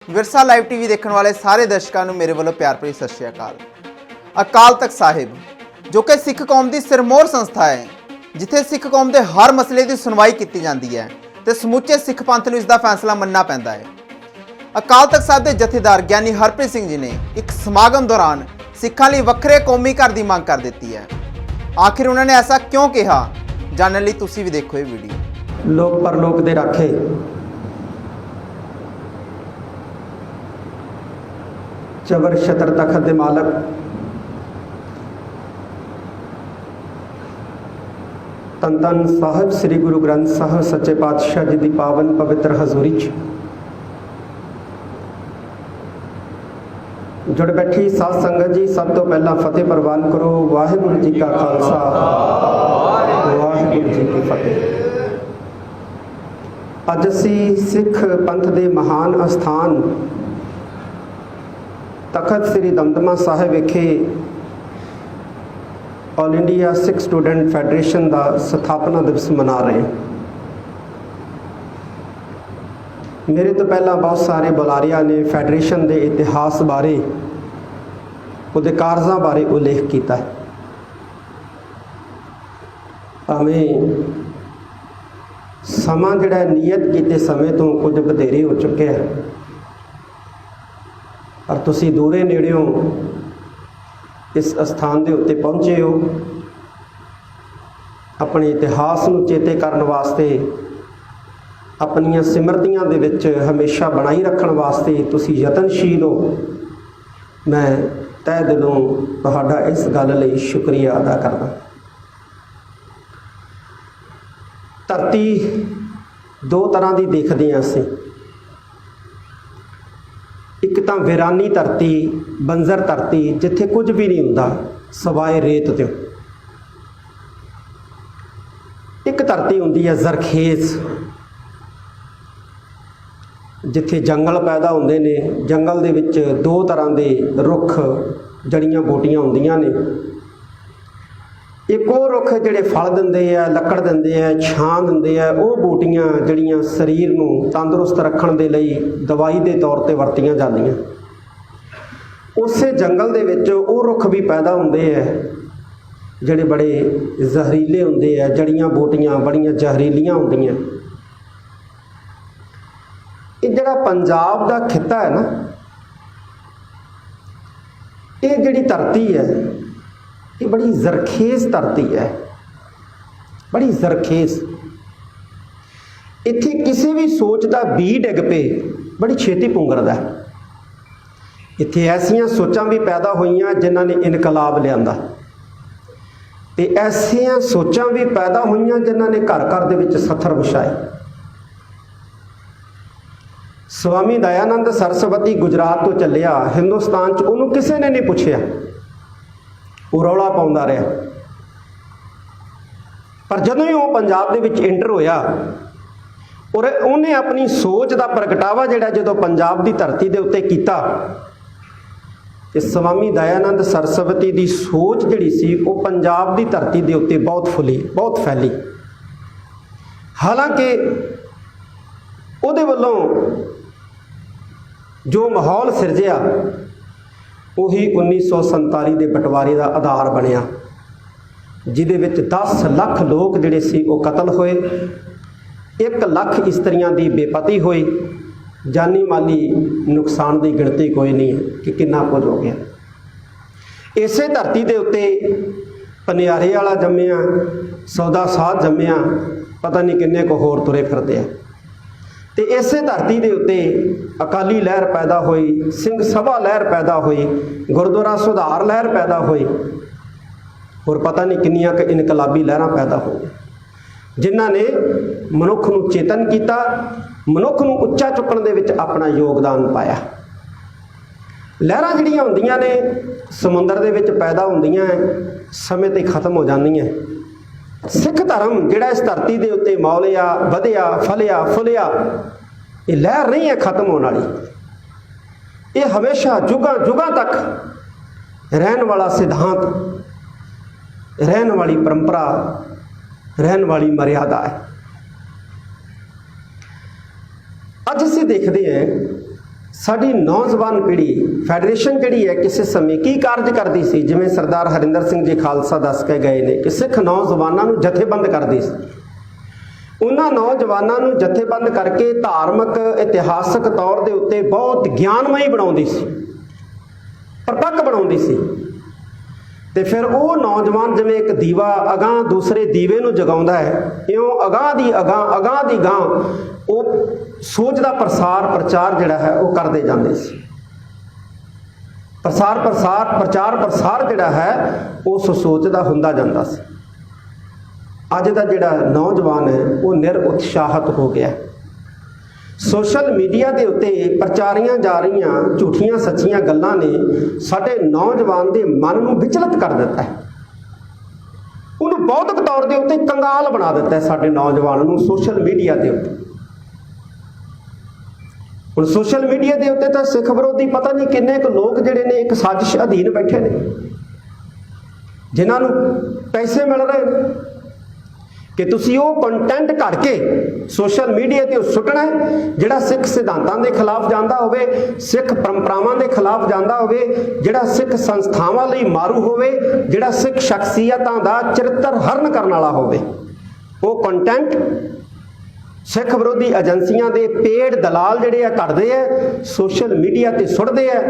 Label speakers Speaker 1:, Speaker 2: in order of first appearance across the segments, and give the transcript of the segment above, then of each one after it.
Speaker 1: ਵਿਰਸਾ live TV ਦੇਖਣ ਵਾਲੇ ਸਾਰੇ ਦਰਸ਼ਕਾਂ ਨੂੰ ਮੇਰੇ ਵੱਲੋਂ ਪਿਆਰ ਭਰੀ ਸਤਿ ਸ਼੍ਰੀ ਅਕਾਲ। ਅਕਾਲ ਤਖਤ ਸਾਹਿਬ ਜੋ ਕਿ ਸਿੱਖ ਕੌਮ ਦੀ ਸਿਰਮੌਰ ਸੰਸਥਾ ਹੈ, ਜਿੱਥੇ ਸਿੱਖ ਕੌਮ ਦੇ ਹਰ ਮਸਲੇ ਦੀ ਸੁਣਵਾਈ ਕੀਤੀ ਜਾਂਦੀ ਹੈ ਤੇ ਸਮੁੱਚੇ ਸਿੱਖ ਪੰਥ ਨੂੰ ਇਸ ਦਾ ਫੈਸਲਾ ਮੰਨਣਾ ਪੈਂਦਾ ਹੈ। ਅਕਾਲ ਤਖਤ ਸਾਹਿਬ ਦੇ ਜਥੇਦਾਰ ਗਿਆਨੀ ਹਰਪ੍ਰੀਤ ਸਿੰਘ ਜੀ ਨੇ ਇੱਕ ਸਮਾਗਮ ਦੌਰਾਨ ਸਿੱਖਾਂ ਲਈ ਵੱਖਰੇ ਕੌਮੀ ਘਰ ਦੀ ਮੰਗ ਕਰ ਦਿੱਤੀ ਹੈ। ਆਖਿਰ ਉਹਨਾਂ ਨੇ ਐਸਾ ਕਿਉਂ ਕਿਹਾ, ਜਾਣਨ ਲਈ ਤੁਸੀਂ ਵੀ ਦੇਖੋ ਇਹ ਵੀਡੀਓ।
Speaker 2: ਲੋਕ ਪਰਲੋਕ ਦੇ ਰਾਖੇ ਚਬਰ ਛਤਰ ਤਖਤ ਦੇ ਮਾਲਕ ਧੰਨ ਧੰਨ ਸਾਹਿਬ ਸ੍ਰੀ ਗੁਰੂ ਗ੍ਰੰਥ ਸਾਹਿਬ ਸੱਚੇ ਪਾਤਸ਼ਾਹ ਜੀ ਦੀ ਪਾਵਨ ਪਵਿੱਤਰ ਹਜ਼ੂਰੀ 'ਚ ਜੁੜ ਬੈਠੀ ਸਾਧ ਸੰਗਤ ਜੀ, ਸਭ ਤੋਂ ਪਹਿਲਾਂ ਫਤਿਹ ਪ੍ਰਵਾਨ ਕਰੋ। ਵਾਹਿਗੁਰੂ ਜੀ ਕਾ ਖਾਲਸਾ, ਵਾਹਿਗੁਰੂ ਜੀ ਕੀ ਫਤਿਹ। ਅੱਜ ਅਸੀਂ ਸਿੱਖ ਪੰਥ ਦੇ ਮਹਾਨ ਅਸਥਾਨ ਤਖਤ ਸ੍ਰੀ ਦਮਦਮਾ ਸਾਹਿਬ ਵਿਖੇ ਆਲ ਇੰਡੀਆ ਸਿੱਖ ਸਟੂਡੈਂਟ ਫੈਡਰੇਸ਼ਨ ਦਾ ਸਥਾਪਨਾ ਦਿਵਸ ਮਨਾ ਰਹੇ ਹਾਂ। ਮੇਰੇ ਤੋਂ ਪਹਿਲਾਂ ਬਹੁਤ ਸਾਰੇ ਬੁਲਾਰਿਆਂ ਨੇ ਫੈਡਰੇਸ਼ਨ ਦੇ ਇਤਿਹਾਸ ਬਾਰੇ, ਉਹਦੇ ਕਾਰਜਾਂ ਬਾਰੇ ਉਲੇਖ ਕੀਤਾ ਹੈ। ਭਾਵੇਂ ਸਮਾਂ ਜਿਹੜਾ ਨਿਯਤ ਕੀਤੇ ਸਮੇਂ ਤੋਂ ਕੁਝ ਵਧੇਰੇ ਹੋ ਚੁੱਕਿਆ ਹੈ, ਪਰ ਤੁਸੀਂ ਦੂਰੇ ਨੇੜਿਓਂ ਇਸ ਅਸਥਾਨ ਦੇ ਉੱਤੇ ਪਹੁੰਚੇ ਹੋ। ਆਪਣੇ ਇਤਿਹਾਸ ਨੂੰ ਚੇਤੇ ਕਰਨ ਵਾਸਤੇ, ਆਪਣੀਆਂ ਸਿਮਰਤੀਆਂ ਦੇ ਵਿੱਚ ਹਮੇਸ਼ਾ ਬਣਾਈ ਰੱਖਣ ਵਾਸਤੇ ਤੁਸੀਂ ਯਤਨਸ਼ੀਲ ਹੋ। ਮੈਂ ਤਹਿ ਦਿਲੋਂ ਤੁਹਾਡਾ ਇਸ ਗੱਲ ਲਈ ਸ਼ੁਕਰੀਆ ਅਦਾ ਕਰਦਾ। ਧਰਤੀ ਦੋ ਤਰ੍ਹਾਂ ਦੀ ਦੇਖਦੇ ਹਾਂ ਅਸੀਂ। ਇੱਕ ਤਾਂ ਵੀਰਾਨੀ ਧਰਤੀ, ਬੰਜਰ ਧਰਤੀ, ਜਿੱਥੇ ਕੁਝ ਵੀ ਨਹੀਂ ਹੁੰਦਾ ਸਵਾਏ ਰੇਤ ਤੋਂ। ਇੱਕ ਧਰਤੀ ਹੁੰਦੀ ਹੈ ਜ਼ਰਖੇਜ਼, ਜਿੱਥੇ ਜੰਗਲ ਪੈਦਾ ਹੁੰਦੇ ਨੇ। ਜੰਗਲ ਦੇ ਵਿੱਚ ਦੋ ਤਰ੍ਹਾਂ ਦੇ ਰੁੱਖ, ਜੜੀਆਂ ਬੂਟੀਆਂ ਹੁੰਦੀਆਂ ਨੇ। ਇੱਕ ਉਹ ਰੁੱਖ ਜਿਹੜੇ ਫਲ ਦਿੰਦੇ ਆ, ਲੱਕੜ ਦਿੰਦੇ ਆ, ਛਾਂ ਦਿੰਦੇ ਆ। ਉਹ ਬੂਟੀਆਂ ਜਿਹੜੀਆਂ ਸਰੀਰ ਨੂੰ ਤੰਦਰੁਸਤ ਰੱਖਣ ਦੇ ਲਈ ਦਵਾਈ ਦੇ ਤੌਰ ਤੇ ਵਰਤੀਆਂ ਜਾਂਦੀਆਂ। ਉਸੇ ਜੰਗਲ ਦੇ ਵਿੱਚ ਉਹ ਰੁੱਖ ਵੀ ਪੈਦਾ ਹੁੰਦੇ ਆ ਜਿਹੜੇ ਬੜੇ ਜ਼ਹਿਰੀਲੇ ਹੁੰਦੇ ਆ। ਜੜੀਆਂ ਬੂਟੀਆਂ ਬੜੀਆਂ ਜ਼ਹਿਰੀਲੀਆਂ ਹੁੰਦੀਆਂ। ਇਹ ਜਿਹੜਾ ਪੰਜਾਬ ਦਾ ਖਿੱਤਾ ਹੈ ਨਾ, ਇਹ ਜਿਹੜੀ ਧਰਤੀ ਹੈ, ਇਹ ਬੜੀ ਜ਼ਰਖੇਜ਼ ਧਰਤੀ ਹੈ, ਬੜੀ ਜ਼ਰਖੇਜ਼। ਇੱਥੇ ਕਿਸੇ ਵੀ ਸੋਚ ਦਾ ਬੀਜ ਡਿੱਗ ਪਏ ਬੜੀ ਛੇਤੀ ਪੁੰਗਰਦਾ ਹੈ। ਇੱਥੇ ਐਸੀਆਂ ਸੋਚਾਂ ਵੀ ਪੈਦਾ ਹੋਈਆਂ ਜਿਨ੍ਹਾਂ ਨੇ ਇਨਕਲਾਬ ਲਿਆਂਦਾ, ਤੇ ਐਸੀਆਂ ਸੋਚਾਂ ਵੀ ਪੈਦਾ ਹੋਈਆਂ ਜਿਨ੍ਹਾਂ ਨੇ ਘਰ ਘਰ ਦੇ ਵਿੱਚ ਸੱਥਰ ਵਿਛਾਏ। ਸਵਾਮੀ ਦਇਆਨੰਦ ਸਰਸਵਤੀ ਗੁਜਰਾਤ ਤੋਂ ਚੱਲਿਆ ਹਿੰਦੁਸਤਾਨ 'ਚ, ਉਹਨੂੰ ਕਿਸੇ ਨੇ ਨਹੀਂ ਪੁੱਛਿਆ, ਉਹ ਰੌਲਾ ਪਾਉਂਦਾ ਰਿਹਾ। ਪਰ ਜਦੋਂ ਹੀ ਉਹ ਪੰਜਾਬ ਦੇ ਵਿੱਚ ਐਂਟਰ ਹੋਇਆ ਔਰ ਉਹਨੇ ਆਪਣੀ ਸੋਚ ਦਾ ਪ੍ਰਗਟਾਵਾ ਜਿਹੜਾ ਜਦੋਂ ਪੰਜਾਬ ਦੀ ਧਰਤੀ ਦੇ ਉੱਤੇ ਕੀਤਾ, ਤੇ ਸਵਾਮੀ ਦਇਆਨੰਦ ਸਰਸਵਤੀ ਦੀ ਸੋਚ ਜਿਹੜੀ ਸੀ ਉਹ ਪੰਜਾਬ ਦੀ ਧਰਤੀ ਦੇ ਉੱਤੇ ਬਹੁਤ ਫੁੱਲੀ, ਬਹੁਤ ਫੈਲੀ। ਹਾਲਾਂਕਿ ਉਹਦੇ ਵੱਲੋਂ ਜੋ ਮਾਹੌਲ ਸਿਰਜਿਆ ਉਹੀ 1947 ਦੇ ਬਟਵਾਰੇ ਦਾ ਆਧਾਰ ਬਣਿਆ, ਜਿਹਦੇ ਵਿੱਚ 10 ਲੱਖ ਲੋਕ ਜਿਹੜੇ ਸੀ ਉਹ ਕਤਲ ਹੋਏ। 1 ਲੱਖ ਇਸਤਰੀਆਂ ਦੀ ਬੇਪਤੀ ਹੋਈ। ਜਾਨੀ ਮਾਲੀ ਨੁਕਸਾਨ ਦੀ ਗਿਣਤੀ ਕੋਈ ਨਹੀਂ ਹੈ ਕਿ ਕਿੰਨਾ ਕੁਝ ਹੋ ਗਿਆ। ਇਸੇ ਧਰਤੀ ਦੇ ਉੱਤੇ ਪਨਿਆਰੇ ਵਾਲਾ ਜੰਮਿਆ, ਸੌਦਾ ਸਾਧ ਜੰਮਿਆ, ਪਤਾ ਨਹੀਂ ਕਿੰਨੇ ਕੁ ਹੋਰ ਤੁਰੇ ਫਿਰਦੇ ਆ। ਤੇ ਇਸੇ ਧਰਤੀ ਦੇ ਉੱਤੇ ਅਕਾਲੀ ਲਹਿਰ ਪੈਦਾ ਹੋਈ, ਸਿੰਘ ਸਭਾ ਲਹਿਰ ਪੈਦਾ ਹੋਈ, ਗੁਰਦੁਆਰਾ ਸੁਧਾਰ ਲਹਿਰ ਪੈਦਾ ਹੋਈ, ਹੋਰ ਪਤਾ ਨਹੀਂ ਕਿੰਨੀਆਂ ਕੁ ਇਨਕਲਾਬੀ ਲਹਿਰਾਂ ਪੈਦਾ ਹੋਈਆਂ, ਜਿਨ੍ਹਾਂ ਨੇ ਮਨੁੱਖ ਨੂੰ ਚੇਤਨ ਕੀਤਾ, ਮਨੁੱਖ ਨੂੰ ਉੱਚਾ ਚੁੱਕਣ ਦੇ ਵਿੱਚ ਆਪਣਾ ਯੋਗਦਾਨ ਪਾਇਆ। ਲਹਿਰਾਂ ਜਿਹੜੀਆਂ ਹੁੰਦੀਆਂ ਨੇ ਸਮੁੰਦਰ ਦੇ ਵਿੱਚ ਪੈਦਾ ਹੁੰਦੀਆਂ, ਸਮੇਂ ਤੇ ਖਤਮ ਹੋ ਜਾਂਦੀਆਂ। ਸਿੱਖ ਧਰਮ ਜਿਹੜਾ ਇਸ ਧਰਤੀ ਦੇ ਉੱਤੇ ਮੌਲਿਆ, ਵਧਿਆ, ਫਲਿਆ, ਫੁੱਲਿਆ, ਇਹ ਲਹਿਰ ਨਹੀਂ ਹੈ ਖਤਮ ਹੋਣ ਵਾਲੀ। ਇਹ ਹਮੇਸ਼ਾ ਜੁਗਾਂ ਜੁਗਾਂ ਤੱਕ ਰਹਿਣ ਵਾਲਾ ਸਿਧਾਂਤ, ਰਹਿਣ ਵਾਲੀ ਪਰੰਪਰਾ, ਰਹਿਣ ਵਾਲੀ ਮਰਿਆਦਾ ਹੈ। ਅੱਜ ਅਸੀਂ ਦੇਖਦੇ ਹਾਂ ਸਾਡੀ ਨੌਜਵਾਨ ਪੀੜ੍ਹੀ ਫੈਡਰੇਸ਼ਨ ਜਿਹੜੀ ਹੈ ਕਿਸੇ ਸਮੇਂ ਕੀ ਕਾਰਜ ਕਰਦੀ ਸੀ, ਜਿਵੇਂ ਸਰਦਾਰ ਹਰਿੰਦਰ ਸਿੰਘ ਜੀ ਖਾਲਸਾ ਦੱਸ ਕੇ ਗਏ ਨੇ ਕਿ ਸਿੱਖ ਨੌਜਵਾਨਾਂ ਨੂੰ ਜਥੇਬੰਦ ਕਰਦੀ ਸੀ। ਉਹਨਾਂ ਨੌਜਵਾਨਾਂ ਨੂੰ ਜਥੇਬੰਦ ਕਰਕੇ ਧਾਰਮਿਕ ਇਤਿਹਾਸਕ ਤੌਰ ਦੇ ਉੱਤੇ ਬਹੁਤ ਗਿਆਨਮਈ ਬਣਾਉਂਦੀ ਸੀ, ਪ੍ਰਪੱਕ ਬਣਾਉਂਦੀ ਸੀ। ਤੇ ਫਿਰ ਉਹ ਨੌਜਵਾਨ ਜਿਵੇਂ ਇੱਕ ਦੀਵਾ ਅਗਾਂਹ ਦੂਸਰੇ ਦੀਵੇ ਨੂੰ ਜਗਾਉਂਦਾ ਹੈ, ਇਉਂ ਅਗਾਂਹ ਦੀ ਗਾਂ ਉਹ ਸੋਚ ਦਾ ਪ੍ਰਚਾਰ ਜਿਹੜਾ ਹੈ ਉਹ ਕਰਦੇ ਜਾਂਦੇ ਸੀ। ਪ੍ਰਚਾਰ ਪ੍ਰਸਾਰ ਜਿਹੜਾ ਹੈ ਉਸ ਸੋਚ ਦਾ ਹੁੰਦਾ ਜਾਂਦਾ ਸੀ। ਅੱਜ ਦਾ ਜਿਹੜਾ ਨੌਜਵਾਨ ਹੈ ਉਹ ਨਿਰਉਤਸ਼ਾਹਿਤ ਹੋ ਗਿਆ। ਸੋਸ਼ਲ ਮੀਡੀਆ ਦੇ ਉੱਤੇ ਪ੍ਰਚਾਰੀਆਂ ਜਾ ਰਹੀਆਂ ਝੂਠੀਆਂ ਸੱਚੀਆਂ ਗੱਲਾਂ ਨੇ ਸਾਡੇ ਨੌਜਵਾਨ ਦੇ ਮਨ ਨੂੰ ਵਿਚਲਿਤ ਕਰ ਦਿੱਤਾ ਹੈ, ਉਹਨੂੰ ਬੌਧਿਕ ਤੌਰ ਦੇ ਉੱਤੇ ਕੰਗਾਲ ਬਣਾ ਦਿੱਤਾ ਹੈ ਸਾਡੇ ਨੌਜਵਾਨ ਨੂੰ ਸੋਸ਼ਲ ਮੀਡੀਆ ਦੇ ਉੱਤੇ। ਹੁਣ ਸੋਸ਼ਲ ਮੀਡੀਆ ਦੇ ਉੱਤੇ ਤਾਂ ਸਿੱਖ ਵਿਰੋਧੀ ਪਤਾ ਨਹੀਂ ਕਿੰਨੇ ਕੁ ਲੋਕ ਜਿਹੜੇ ਨੇ ਇੱਕ ਸਾਜ਼ਿਸ਼ ਅਧੀਨ ਬੈਠੇ ਨੇ, ਜਿਨ੍ਹਾਂ ਨੂੰ ਪੈਸੇ ਮਿਲ ਰਹੇ ਨੇ ਕਿ ਤੁਸੀਂ ਉਹ ਕੰਟੈਂਟ ਘੜ ਕੇ ਸੋਸ਼ਲ ਮੀਡੀਆ ਤੇ ਸੁੱਟਣਾ ਹੈ ਜਿਹੜਾ ਸਿੱਖ ਸਿਧਾਂਤਾਂ ਦੇ ਖਿਲਾਫ ਜਾਂਦਾ ਹੋਵੇ, ਸਿੱਖ ਪਰੰਪਰਾਵਾਂ ਦੇ ਖਿਲਾਫ ਜਾਂਦਾ ਹੋਵੇ, ਜਿਹੜਾ ਸਿੱਖ ਸੰਸਥਾਵਾਂ ਲਈ ਮਾਰੂ ਹੋਵੇ, ਜਿਹੜਾ ਸਿੱਖ ਸ਼ਖਸੀਅਤਾਂ ਦਾ ਚਰਿੱਤਰ ਹਰਨ ਕਰਨ ਵਾਲਾ ਹੋਵੇ। ਉਹ ਕੰਟੈਂਟ ਸਿੱਖ ਵਿਰੋਧੀ ਏਜੰਸੀਆਂ ਦੇ ਪੇਡ ਦਲਾਲ ਜਿਹੜੇ ਆ ਘੜਦੇ ਆ, ਸੋਸ਼ਲ ਮੀਡੀਆ ਤੇ ਸੁੱਟਦੇ ਆ।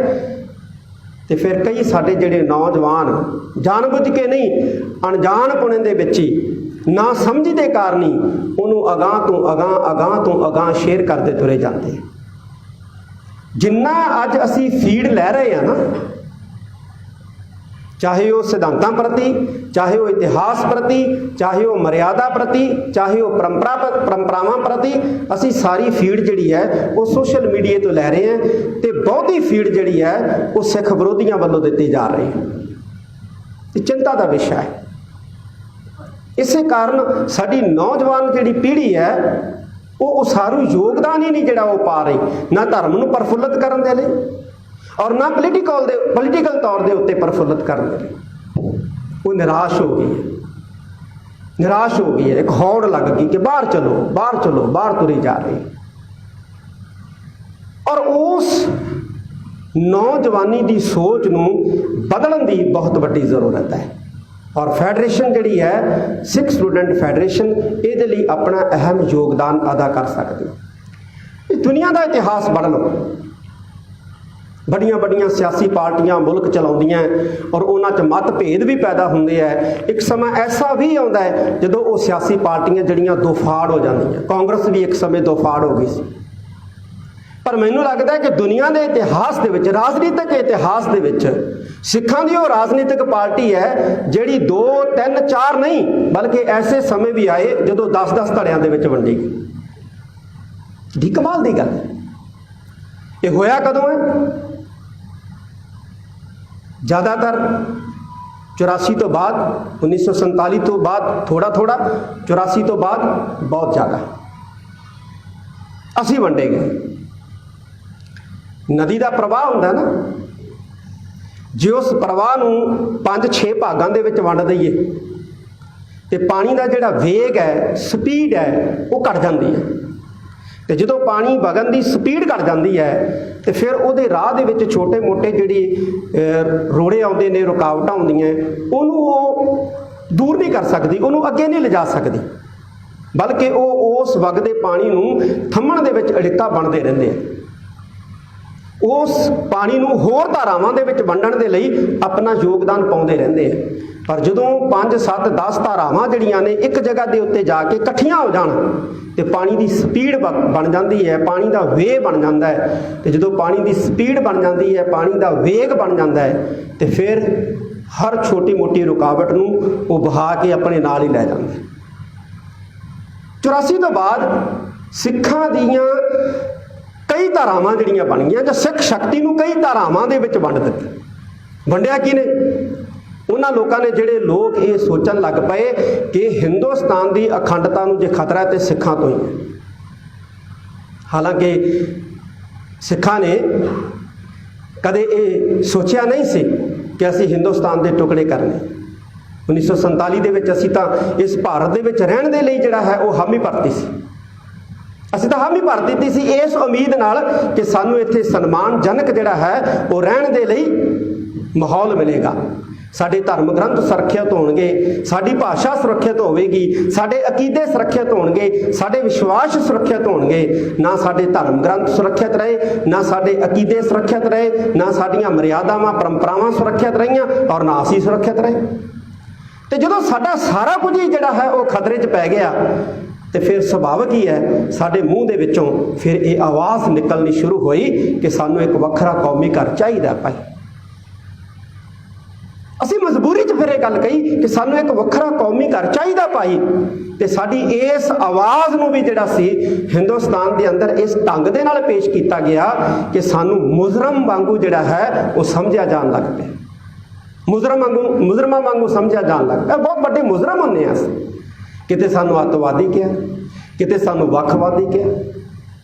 Speaker 2: ਤੇ ਫਿਰ ਕਈ ਸਾਡੇ ਜਿਹੜੇ ਨੌਜਵਾਨ ਜਾਣਬੁੱਝ ਕੇ ਨਹੀਂ, ਅਣਜਾਣਪੁਣੇ ਦੇ ਵਿੱਚ ਹੀ, ਨਾ ਸਮਝੀ ਦੇ ਕਾਰਨ ਹੀ ਉਹਨੂੰ ਅਗਾਂਹ ਤੋਂ ਅਗਾਂਹ ਸ਼ੇਅਰ ਕਰਦੇ ਤੁਰੇ ਜਾਂਦੇ। ਜਿੰਨਾ ਅੱਜ ਅਸੀਂ ਫੀਡ ਲੈ ਰਹੇ ਆ ਨਾ, ਚਾਹੇ ਉਹ ਸਿਧਾਂਤਾਂ ਪ੍ਰਤੀ, ਚਾਹੇ ਉਹ ਇਤਿਹਾਸ ਪ੍ਰਤੀ, ਚਾਹੇ ਉਹ ਮਰਿਆਦਾ ਪ੍ਰਤੀ, ਚਾਹੇ ਉਹ ਪਰੰਪਰਾਵਾਂ ਪ੍ਰਤੀ, ਅਸੀਂ ਸਾਰੀ ਫੀਡ ਜਿਹੜੀ ਹੈ ਉਹ ਸੋਸ਼ਲ ਮੀਡੀਆ ਤੋਂ ਲੈ ਰਹੇ ਹਾਂ। ਤੇ ਬਹੁਤੀ ਫੀਡ ਜਿਹੜੀ ਹੈ ਉਹ ਸਿੱਖ ਵਿਰੋਧੀਆਂ ਵੱਲੋਂ ਦਿੱਤੀ ਜਾ ਰਹੀ ਹੈ। ਇਹ ਚਿੰਤਾ ਦਾ ਵਿਸ਼ਾ ਹੈ। ਇਸੇ ਕਾਰਨ ਸਾਡੀ ਨੌਜਵਾਨ ਜਿਹੜੀ ਪੀੜ੍ਹੀ ਹੈ ਉਹ ਉਸਾਰੂ ਯੋਗਦਾਨ ਹੀ ਨਹੀਂ ਜਿਹੜਾ ਉਹ ਪਾ ਰਹੀ, ਨਾ ਧਰਮ ਨੂੰ ਪ੍ਰਫੁੱਲਤ ਕਰਨ ਦੇ ਲਈ ਔਰ ਨਾ ਪੋਲੀਟੀਕਲ ਤੌਰ ਦੇ ਉੱਤੇ ਪ੍ਰਫੁੱਲਤ ਕਰਨ ਦੇ ਲਈ। ਉਹ ਨਿਰਾਸ਼ ਹੋ ਗਈ ਹੈ। ਇੱਕ ਹੌੜ ਲੱਗ ਗਈ ਕਿ ਬਾਹਰ ਚਲੋ, ਬਾਹਰ ਤੁਰੇ ਜਾ ਰਹੇ। ਔਰ ਉਸ ਨੌਜਵਾਨੀ ਦੀ ਸੋਚ ਨੂੰ ਬਦਲਣ ਦੀ ਬਹੁਤ ਵੱਡੀ ਜ਼ਰੂਰਤ ਹੈ। ਔਰ ਫੈਡਰੇਸ਼ਨ ਜਿਹੜੀ ਹੈ ਸਿੱਖ ਸਟੂਡੈਂਟ ਫੈਡਰੇਸ਼ਨ ਇਹਦੇ ਲਈ ਆਪਣਾ ਅਹਿਮ ਯੋਗਦਾਨ ਅਦਾ ਕਰ ਸਕਦੀ ਹੈ। ਇਹ ਦੁਨੀਆ ਦਾ ਇਤਿਹਾਸ ਪੜ੍ਹ ਲਓ, ਵੱਡੀਆਂ ਸਿਆਸੀ ਪਾਰਟੀਆਂ ਮੁਲਕ ਚਲਾਉਂਦੀਆਂ ਔਰ ਉਹਨਾਂ 'ਚ ਮਤਭੇਦ ਵੀ ਪੈਦਾ ਹੁੰਦੇ ਹੈ। ਇੱਕ ਸਮਾਂ ਐਸਾ ਵੀ ਆਉਂਦਾ ਹੈ ਜਦੋਂ ਉਹ ਸਿਆਸੀ ਪਾਰਟੀਆਂ ਜਿਹੜੀਆਂ ਦੋ ਫਾੜ ਹੋ ਜਾਂਦੀਆਂ। ਕਾਂਗਰਸ ਵੀ ਇੱਕ ਸਮੇਂ ਦੋ ਫਾੜ ਹੋ ਗਈ ਸੀ। ਪਰ ਮੈਨੂੰ ਲੱਗਦਾ ਹੈ ਕਿ ਦੁਨੀਆ ਦੇ ਇਤਿਹਾਸ ਦੇ ਵਿੱਚ, ਰਾਜਨੀਤਿਕ ਇਤਿਹਾਸ ਦੇ ਵਿੱਚ ਸਿੱਖਾਂ ਦੀ ਉਹ ਰਾਜਨੀਤਿਕ ਪਾਰਟੀ ਹੈ ਜਿਹੜੀ 2, 3, 4 ਨਹੀਂ ਬਲਕਿ ਐਸੇ ਸਮੇਂ ਵੀ ਆਏ ਜਦੋਂ 10-10 ਧੜਿਆਂ ਦੇ ਵਿੱਚ ਵੰਡੀ ਗਈ। ਦੀ ਕਮਾਲ ਦੀ ਗੱਲ। ਇਹ ਹੋਇਆ ਕਦੋਂ ਹੈ? ਜ਼ਿਆਦਾਤਰ 84 ਤੋਂ ਬਾਅਦ, 1947 ਤੋਂ ਬਾਅਦ ਥੋੜਾ 84 ਤੋਂ ਬਾਅਦ ਬਹੁਤ ਜ਼ਿਆਦਾ ਅਸੀਂ ਵੰਡੇ ਗਏ। ਨਦੀ ਦਾ ਪ੍ਰਵਾਹ ਹੁੰਦਾ ਨਾ, ਜੇ ਉਸ ਪ੍ਰਵਾਹ ਨੂੰ 5-6 ਭਾਗਾਂ ਦੇ ਵਿੱਚ ਵੰਡ ਦਈਏ ਤੇ ਪਾਣੀ ਦਾ ਜਿਹੜਾ ਵੇਗ ਹੈ, ਸਪੀਡ ਹੈ, ਉਹ ਘਟ ਜਾਂਦੀ ਹੈ। ਤੇ ਜਦੋਂ ਪਾਣੀ ਵਗਣ ਦੀ ਸਪੀਡ ਘਟ ਜਾਂਦੀ ਹੈ ਤੇ ਫਿਰ ਉਹਦੇ ਰਾਹ ਦੇ ਵਿੱਚ ਛੋਟੇ-ਮੋਟੇ ਜਿਹੜੀ ਰੋੜੇ ਆਉਂਦੇ ਨੇ, ਰੁਕਾਵਟਾਂ ਆਉਂਦੀਆਂ, ਉਹਨੂੰ ਉਹ ਦੂਰ ਨਹੀਂ ਕਰ ਸਕਦੀ, ਉਹਨੂੰ ਅੱਗੇ ਨਹੀਂ ਲਿਜਾ ਸਕਦੀ, ਬਲਕਿ ਉਹ ਉਸ ਵਗਦੇ ਪਾਣੀ ਨੂੰ ਥੰਮਣ ਦੇ ਵਿੱਚ ਅੜਿੱਕਾ ਬਣਦੇ ਰਹਿੰਦੇ ਆ। ਉਸ ਪਾਣੀ ਨੂੰ ਹੋਰ ਧਾਰਾਵਾਂ ਦੇ ਵਿੱਚ ਵੰਡਣ ਦੇ ਲਈ ਆਪਣਾ ਯੋਗਦਾਨ ਪਾਉਂਦੇ ਰਹਿੰਦੇ ਆ। ਪਰ ਜਦੋਂ 5, 7, 10 ਧਾਰਾਵਾਂ ਜਿਹੜੀਆਂ ਨੇ ਇੱਕ ਜਗ੍ਹਾ ਦੇ ਉੱਤੇ ਜਾ ਕੇ ਇਕੱਠੀਆਂ ਹੋ ਜਾਣ ਤੇ ਪਾਣੀ ਦੀ ਸਪੀਡ ਬਣ ਜਾਂਦੀ ਹੈ, ਪਾਣੀ ਦਾ ਵੇਗ ਬਣ ਜਾਂਦਾ ਹੈ। ਤੇ ਜਦੋਂ ਪਾਣੀ ਦੀ ਸਪੀਡ ਬਣ ਜਾਂਦੀ ਹੈ, ਪਾਣੀ ਦਾ ਵੇਗ ਬਣ ਜਾਂਦਾ ਹੈ ਤੇ ਫਿਰ ਹਰ ਛੋਟੀ-ਮੋਟੀ ਰੁਕਾਵਟ ਨੂੰ ਉਹ ਵਹਾ ਕੇ ਆਪਣੇ ਨਾਲ ਹੀ ਲੈ ਜਾਂਦਾ ਹੈ। 84 ਤੋਂ ਬਾਅਦ ਸਿੱਖਾਂ ਦੀਆਂ ਕਈ ਧਾਰਾਵਾਂ ਜਿਹੜੀਆਂ ਬਣ ਗਈਆਂ, ਜਾਂ ਸਿੱਖ ਸ਼ਕਤੀ ਨੂੰ ਕਈ ਧਾਰਾਵਾਂ ਦੇ ਵਿੱਚ ਵੰਡ ਦਿੱਤਾ। ਵੰਡਿਆ ਕੀ ਨੇ? ਉਹਨਾਂ ਲੋਕਾਂ ਨੇ ਜਿਹੜੇ ਲੋਕ ਇਹ ਸੋਚਣ ਲੱਗ ਪਏ ਕਿ ਹਿੰਦੁਸਤਾਨ ਦੀ ਅਖੰਡਤਾ ਨੂੰ ਜੇ ਖਤਰਾ ਹੈ ਤੇ ਸਿੱਖਾਂ ਤੋਂ ਹੀ ਹੈ। ਹਾਲਾਂਕਿ ਸਿੱਖਾਂ ਨੇ ਕਦੇ ਇਹ ਸੋਚਿਆ ਨਹੀਂ ਸੀ ਕਿ ਅਸੀਂ ਹਿੰਦੁਸਤਾਨ ਦੇ ਟੁਕੜੇ ਕਰਨੇ। 1947 ਦੇ ਵਿੱਚ ਅਸੀਂ ਤਾਂ ਇਸ ਭਾਰਤ ਦੇ ਵਿੱਚ ਰਹਿਣ ਦੇ ਲਈ ਜਿਹੜਾ ਹੈ ਉਹ ਹਾਮੀ ਭਰਤੀ ਸੀ। ਅਸੀਂ ਤਾਂ ਹਾਮੀ ਭਰ ਦਿੱਤੀ ਸੀ ਇਸ ਉਮੀਦ ਨਾਲ ਕਿ ਸਾਨੂੰ ਇੱਥੇ ਸਨਮਾਨਜਨਕ ਜਿਹੜਾ ਹੈ ਉਹ ਰਹਿਣ ਦੇ ਲਈ ਮਾਹੌਲ ਮਿਲੇਗਾ। ਸਾਡੇ ਧਰਮ ਗ੍ਰੰਥ ਸੁਰੱਖਿਅਤ ਹੋਣਗੇ, ਸਾਡੀ ਭਾਸ਼ਾ ਸੁਰੱਖਿਅਤ ਹੋਵੇਗੀ, ਸਾਡੇ ਅਕੀਦੇ ਸੁਰੱਖਿਅਤ ਹੋਣਗੇ, ਸਾਡੇ ਵਿਸ਼ਵਾਸ ਸੁਰੱਖਿਅਤ ਹੋਣਗੇ। ਨਾ ਸਾਡੇ ਧਰਮ ਗ੍ਰੰਥ ਸੁਰੱਖਿਅਤ ਰਹੇ, ਨਾ ਸਾਡੇ ਅਕੀਦੇ ਸੁਰੱਖਿਅਤ ਰਹੇ, ਨਾ ਸਾਡੀਆਂ ਮਰਿਆਦਾਵਾਂ ਪਰੰਪਰਾਵਾਂ ਸੁਰੱਖਿਅਤ ਰਹੀਆਂ ਔਰ ਨਾ ਅਸੀਂ ਸੁਰੱਖਿਅਤ ਰਹੇ। ਤੇ ਜਦੋਂ ਸਾਡਾ ਸਾਰਾ ਕੁਝ ਹੀ ਜਿਹੜਾ ਹੈ ਉਹ ਖਤਰੇ 'ਚ ਪੈ ਗਿਆ ਤੇ ਫਿਰ ਸੁਭਾਵਿਕ ਹੀ ਹੈ ਸਾਡੇ ਮੂੰਹ ਦੇ ਵਿੱਚੋਂ ਫਿਰ ਇਹ ਆਵਾਜ਼ ਨਿਕਲਣੀ ਸ਼ੁਰੂ ਹੋਈ ਕਿ ਸਾਨੂੰ ਇੱਕ ਵੱਖਰਾ ਕੌਮੀ ਘਰ ਚਾਹੀਦਾ ਭਾਈ। ਅਸੀਂ ਮਜਬੂਰੀ 'ਚ ਫਿਰ ਇਹ ਗੱਲ ਕਹੀ ਕਿ ਸਾਨੂੰ ਇੱਕ ਵੱਖਰਾ ਕੌਮੀ ਘਰ ਚਾਹੀਦਾ ਭਾਈ। ਤੇ ਸਾਡੀ ਇਸ ਆਵਾਜ਼ ਨੂੰ ਵੀ ਜਿਹੜਾ ਸੀ ਹਿੰਦੁਸਤਾਨ ਦੇ ਅੰਦਰ ਇਸ ਢੰਗ ਦੇ ਨਾਲ ਪੇਸ਼ ਕੀਤਾ ਗਿਆ ਕਿ ਸਾਨੂੰ ਮੁਜਰਮ ਵਾਂਗੂ ਜਿਹੜਾ ਹੈ ਉਹ ਸਮਝਿਆ ਜਾਣ ਲੱਗ ਪਿਆ। ਮੁਜਰਮਾਂ ਵਾਂਗੂ ਸਮਝਿਆ ਜਾਣ ਲੱਗ ਪਿਆ। ਬਹੁਤ ਵੱਡੇ ਮੁਜਰਮ ਹੁੰਦੇ ਆ ਅਸੀਂ। ਕਿਤੇ ਸਾਨੂੰ ਅੱਤਵਾਦੀ ਕਿਹਾ, ਕਿਤੇ ਸਾਨੂੰ ਵੱਖਵਾਦੀ ਕਿਹਾ।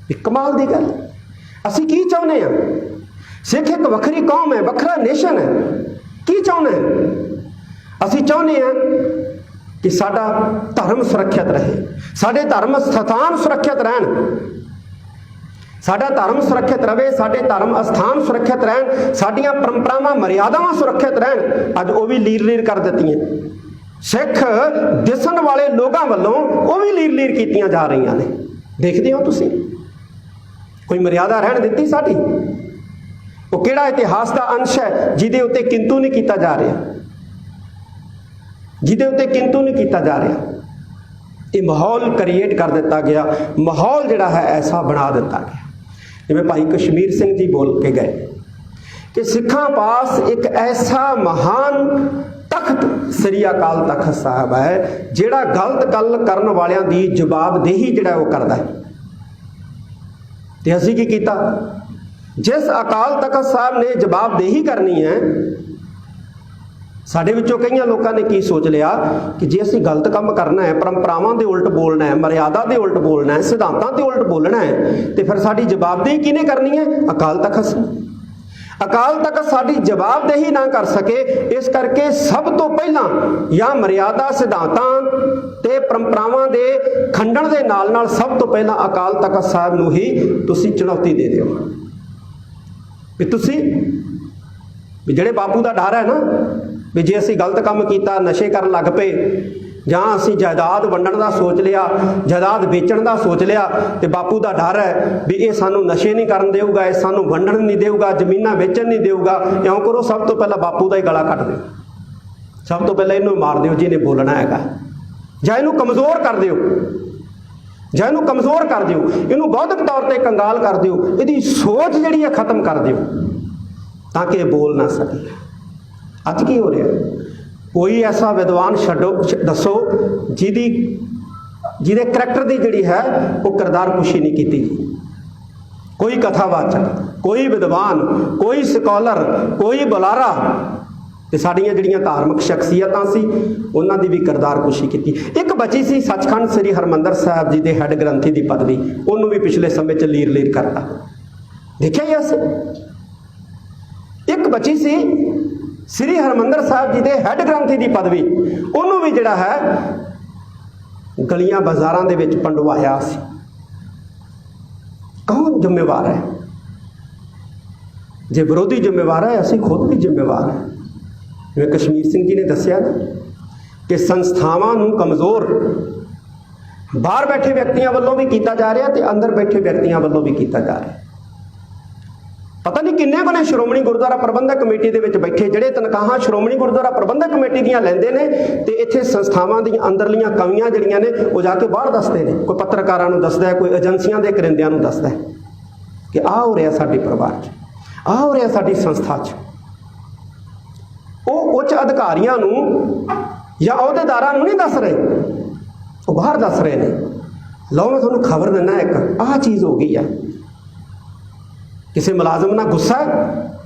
Speaker 2: ਇਹ ਕਮਾਲ ਦੀ ਗੱਲ। ਅਸੀਂ ਕੀ ਚਾਹੁੰਦੇ ਹਾਂ? ਸਿੱਖ ਇੱਕ ਵੱਖਰੀ ਕੌਮ ਹੈ, ਵੱਖਰਾ ਨੇਸ਼ਨ ਹੈ। ਕੀ ਚਾਹੁੰਦੇ ਹਾਂ? ਅਸੀਂ ਚਾਹੁੰਦੇ ਹਾਂ ਕਿ ਸਾਡਾ ਧਰਮ ਸੁਰੱਖਿਅਤ ਰਹੇ, ਸਾਡੇ ਧਰਮ ਸਥਾਨ ਸੁਰੱਖਿਅਤ ਰਹਿਣ, ਸਾਡਾ ਧਰਮ ਸੁਰੱਖਿਅਤ ਰਵੇ, ਸਾਡੇ ਧਰਮ ਅਸਥਾਨ ਸੁਰੱਖਿਅਤ ਰਹਿਣ, ਸਾਡੀਆਂ ਪਰੰਪਰਾਵਾਂ ਮਰਿਆਦਾਵਾਂ ਸੁਰੱਖਿਅਤ ਰਹਿਣ। ਅੱਜ ਉਹ ਵੀ ਲੀਰ ਕਰ ਦਿੱਤੀਆਂ। ਸਿੱਖ ਦਿਸਣ ਵਾਲੇ ਲੋਕਾਂ ਵੱਲੋਂ ਉਹ ਵੀ ਲੀਰ ਕੀਤੀਆਂ ਜਾ ਰਹੀਆਂ ਨੇ। ਦੇਖਦੇ ਹੋ ਤੁਸੀਂ, ਕੋਈ ਮਰਿਆਦਾ ਰਹਿਣ ਦਿੱਤੀ ਸਾਡੀ? ਉਹ ਕਿਹੜਾ ਇਤਿਹਾਸ ਦਾ ਅੰਸ਼ ਹੈ ਜਿਹਦੇ ਉੱਤੇ ਕਿੰਤੂ ਨਹੀਂ ਕੀਤਾ ਜਾ ਰਿਹਾ, ਜਿਹਦੇ ਉੱਤੇ ਕਿੰਤੂ ਨਹੀਂ ਕੀਤਾ ਜਾ ਰਿਹਾ? ਇਹ ਮਾਹੌਲ ਕ੍ਰੀਏਟ ਕਰ ਦਿੱਤਾ ਗਿਆ, ਮਾਹੌਲ ਜਿਹੜਾ ਹੈ ਐਸਾ ਬਣਾ ਦਿੱਤਾ ਗਿਆ। ਜਿਵੇਂ ਭਾਈ ਕਸ਼ਮੀਰ ਸਿੰਘ ਜੀ ਬੋਲ ਕੇ ਗਏ ਕਿ ਸਿੱਖਾਂ ਪਾਸ ਇੱਕ ਐਸਾ ਮਹਾਨ ਤਖਤ ਸ੍ਰੀ ਅਕਾਲ ਤਖਤ ਸਾਹਿਬ ਹੈ ਜਿਹੜਾ ਗਲਤ ਗੱਲ ਕਰਨ ਵਾਲਿਆਂ ਦੀ ਜਵਾਬਦੇਹੀ ਜਿਹੜਾ ਉਹ ਕਰਦਾ ਹੈ। ਤੇ ਅਸੀਂ ਕੀ ਕੀਤਾ? ਜਿਸ ਅਕਾਲ ਤਖਤ ਸਾਹਿਬ ਨੇ ਜਵਾਬਦੇਹੀ ਕਰਨੀ ਹੈ, ਸਾਡੇ ਵਿੱਚੋਂ ਕਈਆਂ ਲੋਕਾਂ ਨੇ ਕੀ ਸੋਚ ਲਿਆ ਕਿ ਜੇ ਅਸੀਂ ਗਲਤ ਕੰਮ ਕਰਨਾ ਹੈ, ਪਰੰਪਰਾਵਾਂ ਦੇ ਉਲਟ ਬੋਲਣਾ ਹੈ, ਮਰਿਆਦਾ ਦੇ ਉਲਟ ਬੋਲਣਾ ਹੈ, ਸਿਧਾਂਤਾਂ ਦੇ ਉਲਟ ਬੋਲਣਾ ਹੈ, ਤੇ ਫਿਰ ਸਾਡੀ ਜਵਾਬਦੇਹੀ ਕਿਹਨੇ ਕਰਨੀ ਹੈ? ਅਕਾਲ ਤਖਤ। ਅਕਾਲ ਤਖਤ ਸਾਡੀ ਜਵਾਬਦੇਹੀ ਨਾ ਕਰ ਸਕੇ, ਇਸ ਕਰਕੇ ਸਭ ਤੋਂ ਪਹਿਲਾਂ ਜਾਂ ਮਰਿਆਦਾ ਸਿਧਾਂਤਾਂ ਤੇ ਪਰੰਪਰਾਵਾਂ ਦੇ ਖੰਡਨ ਦੇ ਨਾਲ ਸਭ ਤੋਂ ਪਹਿਲਾਂ ਅਕਾਲ ਤਖਤ ਸਾਹਿਬ ਨੂੰ ਹੀ ਤੁਸੀਂ ਚੁਣੌਤੀ ਦੇ ਦਿਓ ਵੀ ਤੁਸੀਂ ਵੀ ਜਿਹੜੇ ਬਾਪੂ ਦਾ ਡਰ ਹੈ ਨਾ ਵੀ ਜੇ ਅਸੀਂ ਗਲਤ ਕੰਮ ਕੀਤਾ, ਨਸ਼ੇ ਕਰਨ ਲੱਗ ਪਏ, ਜਾਂ ਅਸੀਂ ਜਾਇਦਾਦ ਵੰਡਣ ਦਾ ਸੋਚ ਲਿਆ, ਜਾਇਦਾਦ ਵੇਚਣ ਦਾ ਸੋਚ ਲਿਆ, ਤੇ ਬਾਪੂ ਦਾ ਡਰ ਹੈ ਵੀ ਇਹ ਸਾਨੂੰ ਨਸ਼ੇ ਨਹੀਂ ਕਰਨ ਦੇਊਗਾ, ਇਹ ਸਾਨੂੰ ਵੰਡਣ ਨਹੀਂ ਦੇਊਗਾ, ਜ਼ਮੀਨਾਂ ਵੇਚਣ ਨਹੀਂ ਦੇਊਗਾ। ਇਉਂ ਕਰੋ, ਸਭ ਤੋਂ ਪਹਿਲਾਂ ਬਾਪੂ ਦਾ ਹੀ ਗਲਾ ਕੱਟ ਦਿਓ, ਸਭ ਤੋਂ ਪਹਿਲਾਂ ਇਹਨੂੰ ਮਾਰ ਦਿਓ ਜਿਹਨੇ ਬੋਲਣਾ ਹੈਗਾ, ਜਾਂ ਇਹਨੂੰ ਕਮਜ਼ੋਰ ਕਰ ਦਿਓ, ਜਾਂ ਇਹਨੂੰ ਕਮਜ਼ੋਰ ਕਰ ਦਿਓ, ਇਹਨੂੰ ਬੌਧਿਕ ਤੌਰ ਤੇ ਕੰਗਾਲ ਕਰ ਦਿਓ, ਇਹਦੀ ਸੋਚ ਜਿਹੜੀ ਹੈ ਖਤਮ ਕਰ ਦਿਓ ਤਾਂ ਕਿ ਇਹ ਬੋਲ ਨਾ ਸਕੇ। ਅੱਜ ਕੀ ਹੋ ਰਿਹਾ? ਕੋਈ ਐਸਾ ਵਿਦਵਾਨ ਦੱਸੋ ਜਿਹਦੇ ਕਰੈਕਟਰ ਦੀ ਜਿਹੜੀ ਹੈ ਉਹ ਕਿਰਦਾਰਕੁਸ਼ੀ ਨਹੀਂ ਕੀਤੀ। ਕੋਈ ਕਥਾਵਾਚਕ, ਕੋਈ ਵਿਦਵਾਨ, ਕੋਈ ਸਕਾਲਰ, ਕੋਈ ਬੁਲਾਰਾ, ਤੇ ਸਾਡੀਆਂ ਜਿਹੜੀਆਂ ਧਾਰਮਿਕ ਸ਼ਖਸੀਅਤਾਂ ਸੀ ਉਹਨਾਂ ਦੀ ਵੀ ਕਿਰਦਾਰਕੁਸ਼ੀ ਕੀਤੀ। ਇੱਕ ਬਚੀ ਸੀ ਸੱਚਖੰਡ ਸ੍ਰੀ ਹਰਿਮੰਦਰ ਸਾਹਿਬ ਜੀ ਦੇ ਹੈੱਡ ਗ੍ਰੰਥੀ ਦੀ ਪਦਵੀ, ਉਹਨੂੰ ਵੀ ਪਿਛਲੇ ਸਮੇਂ 'ਚ ਲੀਰ ਕਰਤਾ। ਦੇਖਿਆ ਹੀ ਅਸੀਂ, ਇੱਕ ਬਚੀ ਸੀ ਸ੍ਰੀ ਹਰਿਮੰਦਰ ਸਾਹਿਬ ਜੀ ਦੇ ਹੈੱਡ ਗ੍ਰੰਥੀ ਦੀ ਪਦਵੀ, ਉਹਨੂੰ ਵੀ ਜਿਹੜਾ ਹੈ ਗਲੀਆਂ ਬਾਜ਼ਾਰਾਂ ਦੇ ਵਿੱਚ ਪੰਡਵਾਇਆ ਸੀ। ਕੌਣ ਜ਼ਿੰਮੇਵਾਰ ਹੈ? ਜੇ ਵਿਰੋਧੀ ਜ਼ਿੰਮੇਵਾਰ ਹੈ, ਅਸੀਂ ਖੁਦ ਵੀ ਜ਼ਿੰਮੇਵਾਰ ਹਾਂ। ਜਿਵੇਂ ਕਸ਼ਮੀਰ ਸਿੰਘ ਜੀ ਨੇ ਦੱਸਿਆ ਨਾ ਕਿ ਸੰਸਥਾਵਾਂ ਨੂੰ ਕਮਜ਼ੋਰ ਬਾਹਰ ਬੈਠੇ ਵਿਅਕਤੀਆਂ ਵੱਲੋਂ ਵੀ ਕੀਤਾ ਜਾ ਰਿਹਾ ਤੇ ਅੰਦਰ ਬੈਠੇ ਵਿਅਕਤੀਆਂ ਵੱਲੋਂ ਵੀ ਕੀਤਾ ਜਾ ਰਿਹਾ। ਪਤਾ ਨਹੀਂ ਕਿੰਨੇ ਬਣੇ ਸ਼੍ਰੋਮਣੀ ਗੁਰਦੁਆਰਾ ਪ੍ਰਬੰਧਕ ਕਮੇਟੀ ਦੇ ਵਿੱਚ ਬੈਠੇ, ਜਿਹੜੇ ਤਨਖਾਹਾਂ ਸ਼੍ਰੋਮਣੀ ਗੁਰਦੁਆਰਾ ਪ੍ਰਬੰਧਕ ਕਮੇਟੀ ਦੀਆਂ ਲੈਂਦੇ ਨੇ, ਤੇ ਇੱਥੇ ਸੰਸਥਾਵਾਂ ਦੀਆਂ ਅੰਦਰਲੀਆਂ ਕਮੀਆਂ ਜਿਹੜੀਆਂ ਨੇ ਉਹ ਜਾ ਕੇ ਬਾਹਰ ਦੱਸਦੇ ਨੇ। ਕੋਈ ਪੱਤਰਕਾਰਾਂ ਨੂੰ ਦੱਸਦਾ ਹੈ, ਕੋਈ ਏਜੰਸੀਆਂ ਦੇ ਕਰਿੰਦਿਆਂ ਨੂੰ ਦੱਸਦਾ ਹੈ ਕਿ ਆਹ ਹੋ ਰਿਹਾ ਸਾਡੇ ਪਰਿਵਾਰ 'ਚ, ਆਹ ਹੋ ਰਿਹਾ ਸਾਡੀ ਸੰਸਥਾ 'ਚ। ਉਹ ਉੱਚ ਅਧਿਕਾਰੀਆਂ ਨੂੰ ਜਾਂ ਅਹੁਦੇਦਾਰਾਂ ਨੂੰ ਨਹੀਂ ਦੱਸ ਰਹੇ, ਉਹ ਬਾਹਰ ਦੱਸ ਰਹੇ ਨੇ। ਲਓ ਮੈਂ ਤੁਹਾਨੂੰ ਖਬਰ ਦਿੰਦਾ ਇੱਕ, ਆਹ ਚੀਜ਼ ਹੋ ਗਈ ਆ। ਕਿਸੇ ਮੁਲਾਜ਼ਮ ਨਾਲ ਗੁੱਸਾ,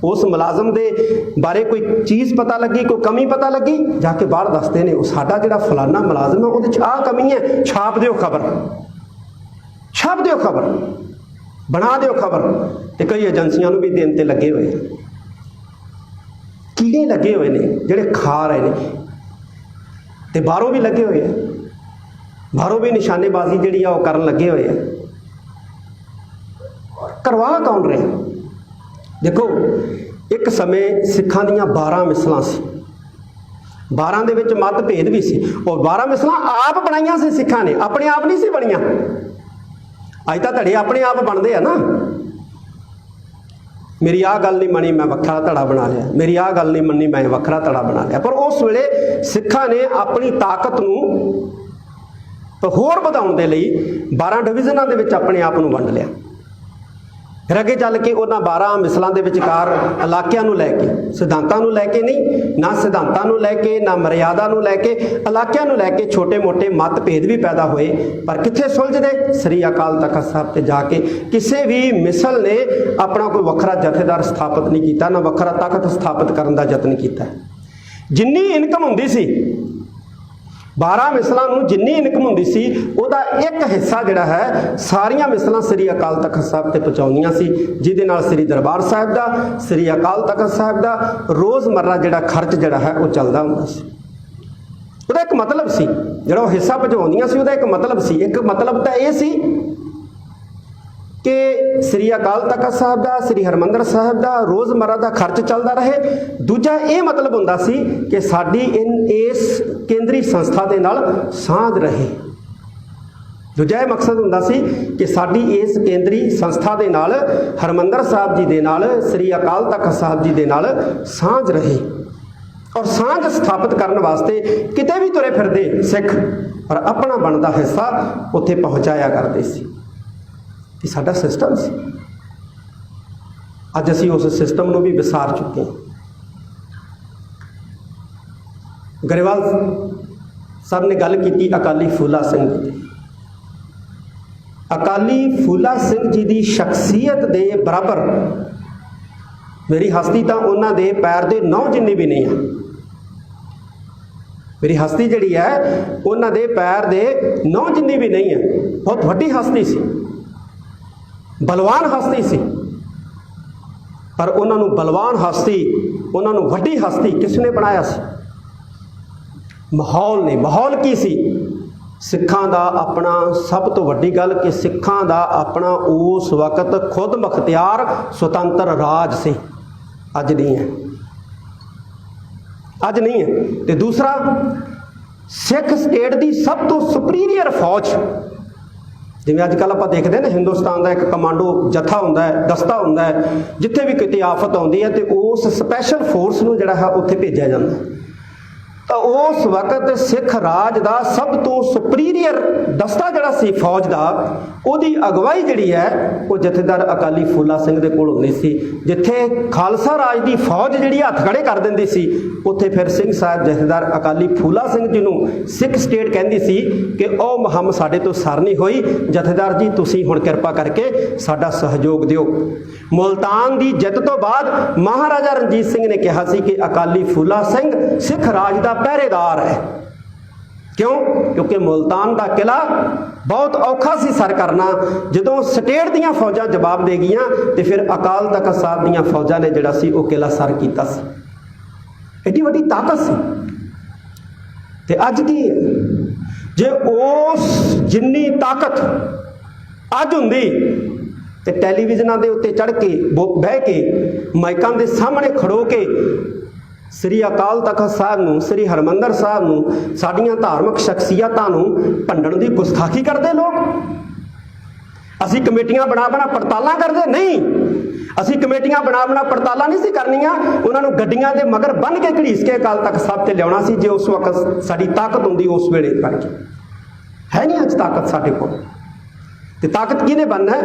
Speaker 2: ਉਸ ਮੁਲਾਜ਼ਮ ਦੇ ਬਾਰੇ ਕੋਈ ਚੀਜ਼ ਪਤਾ ਲੱਗੀ, ਕੋਈ ਕਮੀ ਪਤਾ ਲੱਗੀ, ਜਾ ਕੇ ਬਾਹਰ ਦੱਸਦੇ ਨੇ ਉਹ ਸਾਡਾ ਜਿਹੜਾ ਫਲਾਨਾ ਮੁਲਾਜ਼ਮ ਹੈ ਉਹਦੇ 'ਚ ਆਹ ਕਮੀ ਹੈ, ਛਾਪ ਦਿਓ ਖਬਰ, ਛਾਪ ਦਿਓ ਖਬਰ, ਬਣਾ ਦਿਓ ਖਬਰ। ਤੇ ਕਈ ਏਜੰਸੀਆਂ ਨੂੰ ਵੀ ਦੇਣ ਤੇ ਲੱਗੇ ਹੋਏ, ਕੀੜੇ ਲੱਗੇ ਹੋਏ ਨੇ ਜਿਹੜੇ ਖਾ ਰਹੇ ਨੇ, ਤੇ ਬਾਹਰੋਂ ਵੀ ਲੱਗੇ ਹੋਏ ਆ, ਬਾਹਰੋਂ ਵੀ ਨਿਸ਼ਾਨੇਬਾਜ਼ੀ ਜਿਹੜੀ ਆ ਉਹ ਕਰਨ ਲੱਗੇ ਹੋਏ ਆ। करवा कौन रहे? देखो, एक समय सिखां दीयां 12 मिसलां सी, 12 ਦੇ ਵਿੱਚ मतभेद भी सी, और 12 मिसलां आप बनाईयां सी सिखां ने, अपने आप नहीं सी बणीਆਂ। अज तो धड़े अपने आप बनते हैं ना, मेरी आ गल नहीं मनी मैं वखरा धड़ा बना लिया, मेरी आ गल नहीं मनी मैं वखरा धड़ा बना लिया। पर उस वेले सिखां ने अपनी ताकत नूं होर वधाउण दे लई 12 डिविजनां दे विच अपने आप नूं वंड लिया। फिर अगे चल के उन्हां 12 मिसलां दे विचकार इलाकिਆਂ ਨੂੰ ਲੈ ਕੇ, सिद्धांतां ਨੂੰ ਲੈ के नहीं, ना सिद्धांतां ਨੂੰ ਲੈ के, ना मर्यादा ਨੂੰ ਲੈ के, इलाकिਆਂ ਨੂੰ ਲੈ के छोटे मोटे मतभेद भी पैदा होए। पर कित्थे सुलझदे? श्री अकाल तख्त साहब ते जाके किसी भी मिसल ने अपना कोई वखरा जथेदार स्थापित नहीं किया, ना वखरा तख्त स्थापित करने का यत्न किया। जिन्नी इनकम हुंदी सी 12 मिसलों में, जिन्नी इनकम हुंदी सी उहदा एक हिस्सा जिहड़ा है सारियां मिसलां श्री अकाल तख्त साहब ते पहुँचाउंदियां सी, जिहदे नाल श्री दरबार साहब दा, श्री अकाल तख्त साहब दा रोज़मर्रा जिहड़ा खर्च जिहड़ा है वो चलदा हुंदा सी। उहदा एक मतलब सी, जिहड़ा हिस्सा पहुँचाउंदियां सी उहदा एक मतलब सी। एक मतलब तो यह सी कि श्री अकाल तख्त साहब का, श्री हरमंदर साहब का रोज़मर्रा का खर्च चलता रहे। दूजा ये मतलब होंदा सी कि साडी इस केंद्री संस्था के नाल सांझ रहे। दूजा ये मकसद होंदा सी कि साडी इस केंद्री संस्था के नाल हरमंदर साहब जी के नाल, श्री अकाल तख्त साहब जी के नाल सांझ रहे। और सांझ स्थापित करने वास्ते किते भी तुरे फिरदे सिख और अपना बनता हिस्सा उत्थे पहुँचाया करते सी। ये साडा सिस्टम सी। अज असीं उस सिस्टम नूं भी विसार चुके हैं। गरेवाल साहब ने गल की अकाली फूला सिंह जी। अकाली फूला सिंह जी की शख्सियत के बराबर मेरी हस्ती तो उन्होंने दे पैर दे 9 जिन्नी भी नहीं है। मेरी हस्ती जिहड़ी है उन्होंने दे पैर दे 9 जिन्नी भी नहीं है। बहुत वड्डी हस्ती सी, बलवान हस्ती सी, पर उन्होंने बलवान हस्ती, उन्होंने वड्डी हस्ती किसने बनाया सी? माहौल ने। माहौल की सी? सिखां दा अपना, सब तो वड्डी गल कि सिखां दा अपना उस वक्त खुद मुख्तियार स्वतंत्र राज से। अज नहीं है, अज नहीं है। तो दूसरा, सिख स्टेट की सब तो सुपीरियर फौज, जिवें अजकल आप देखते हैं ना हिंदुस्तान का एक कमांडो जत्था होंदा है, दस्ता होंदा है, जिथे भी किते आफत आउंदी है तो उस स्पैशल फोर्स नूं जिहड़ा है उत्थे भेजिया जांदा है। तो उस वक्त सिख राज का सब तो सुपीरियर दस्ता जिहड़ा सी फौज का, उहदी अगवाई जिहड़ी है वो जथेदार अकाली फूला सिंह दे कोल हुंदी सी। जिथे खालसा राज की फौज जिहड़ी हथ खड़े कर दिंदी सी, उत्थे फिर सिंह साहब जथेदार अकाली फूला सिंह जी नूं सिख स्टेट कहंदी सी कि ओ मुहम्मद साडे तो सर नहीं होई, जथेदार जी तुसीं हुण किरपा करके साडा सहयोग दिओ। मुल्तान की जित तो बाद महाराजा रणजीत सिंह ने कहा सी कि अकाली फूला सिंह सिख राज का पहरेदार है। क्यों? क्योंकि मुल्तान का किला बहुत औखा सी सर करना। जदों स्टेट दीयां फौजां जवाब दे गईयां तो फिर अकाल तख्त साहब दीयां फौजां ने जिहड़ा सी वो किला सर कीता सी। एडी वड्डी ताकत सी। ते अज की जे उस जिन्नी ताकत अज हुंदी ते टैलीविजनां दे उत्ते चढ़ के बह के माइकां दे सामने खड़ो के श्री अकाल तख्त साहब नूं, श्री हरमंदर साहब नूं, साडियां धार्मिक शख्सियतां नूं भंडण दी गुस्ताखी करदे लोग। असीं कमेटियां बना बना पड़तालां करदे नहीं। असीं कमेटियां बना बना पड़तालां नहीं सी करनियां, उन्हां नूं गड्डियां दे मगर बन के घड़ीस के अकाल तख्त साहब ते लियाउणा सी। जे उस वक्त साडी ताकत हुंदी उस वेले करके है नहीं। अज ताकत साडे कोल ते ताकत किहने बनना है?